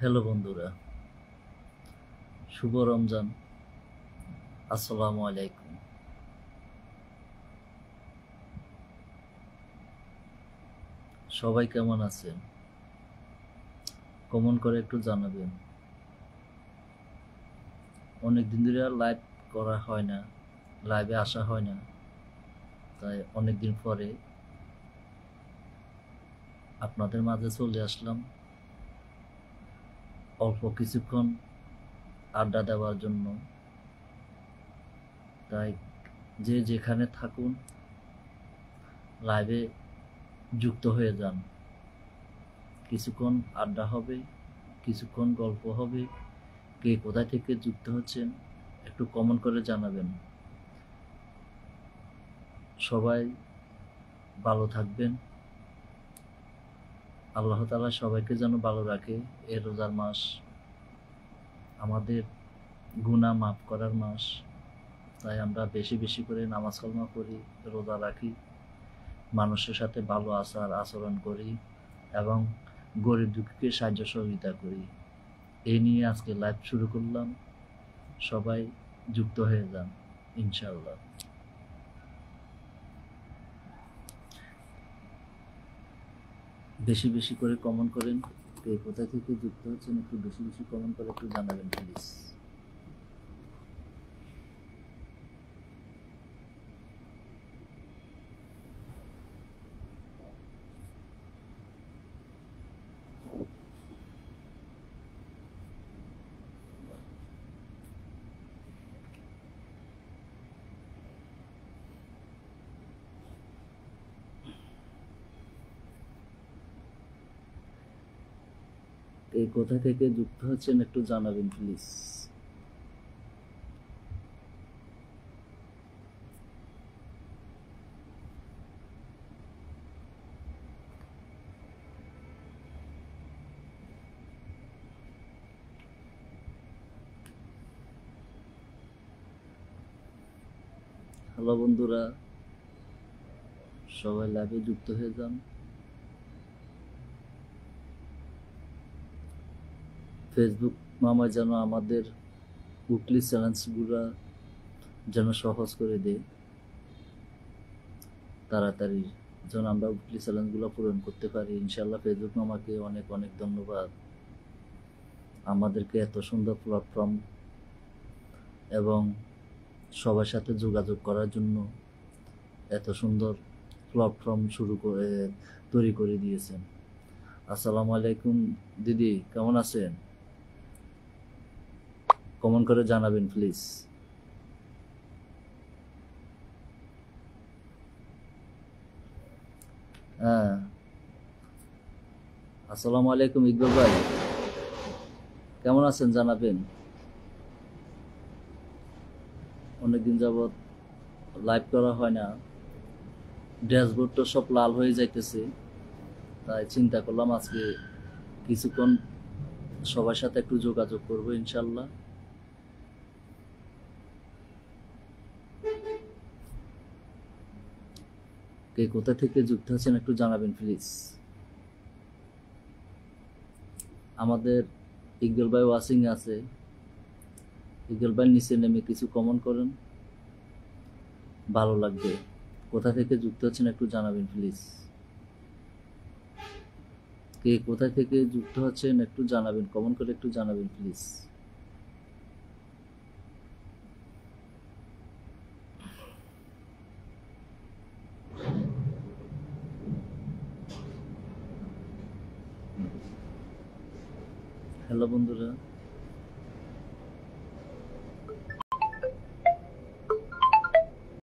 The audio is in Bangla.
হ্যালো বন্ধুরা, শুভ রমজান। আসসালামু আলাইকুম। সবাই কেমন আছেন? কমেন্ট করে একটু জানাবেন। অনেক দিন ধরে আর লাইভ করা হয় না, লাইভে আসা হয় না, তাই অনেক দিন পরে আপনাদের মাঝে চলে আসলাম অল্প কিছুক্ষণ আড্ডা দেওয়ার জন্য। তাই যে যেখানে থাকুন লাইভে যুক্ত হয়ে যান। কিছুক্ষণ আড্ডা হবে, কিছুক্ষণ গল্প হবে। কে কোথা থেকে যুক্ত হচ্ছেন একটু কমেন্ট করে জানাবেন। সবাই ভালো থাকবেন। আল্লাহ তাআলা সবাইকে যেন ভালো রাখে। এই রোজার মাস আমাদের গুনাহ মাফ করার মাস, তাই আমরা বেশি বেশি করে নামাজ কালামা করি, রোজা রাখি, মানুষের সাথে ভালো আচরণ করি এবং গরিব দুঃখীকে সাহায্য সহযোগিতা করি। এই নিয়ে আজকে লাইভ শুরু করলাম। সবাই যুক্ত হয়ে যান ইনশাআল্লাহ। বেশি বেশি করে কমেন্ট করেন। কে কোথা থেকে যুক্ত হচ্ছেন একটু বেশি বেশি কমেন্ট করে একটু জানাবেন প্লিজ। কে কোথা থেকে যুক্ত হচ্ছেন একটু জানাবেন প্লিজ। হ্যালো বন্ধুরা, সবাই লাইভে যুক্ত হয়ে যান। ফেসবুক মামা যেন আমাদের উইকলি চ্যালেঞ্জগুলো যেন সহজ করে দেয়, তাড়াতাড়ি যেন আমরা উইকলি চ্যালেঞ্জগুলো পূরণ করতে পারি ইনশাল্লাহ। ফেসবুক মামাকে অনেক অনেক ধন্যবাদ আমাদেরকে এত সুন্দর প্ল্যাটফর্ম এবং সবার সাথে যোগাযোগ করার জন্য এত সুন্দর প্ল্যাটফর্ম তৈরি করে দিয়েছেন। আসসালামু আলাইকুম দিদি, কেমন আছেন? কমেন্ট করে জানাবেন প্লিজ। হ্যাঁ, আসসালামু আলাইকুম ইকবাল ভাই, কেমন আছেন জানাবেন। অনেকদিন যাবৎ লাইভ করা হয় না, ড্যাশবোর্ডটা সব লাল হয়ে যাইতেছে, তাই চিন্তা করলাম আজকে কিছুক্ষণ সবার সাথে একটু যোগাযোগ করব ইনশাল্লাহ। কে কোথা থেকে যুক্ত আছেন একটু জানাবেন প্লিজ। আমাদের ইকবাল ভাই ওয়াচিং আছে, ইকবাল ভাই নিচে নেমে কিছু কমেন্ট করেন, ভালো লাগবে। কোথা থেকে যুক্ত আছেন একটু জানাবেন প্লিজ। কে কোথা থেকে যুক্ত হচ্ছেন একটু জানাবেন, কমেন্ট করে একটু জানাবেন প্লিজ। হ্যালো বন্ধুরা।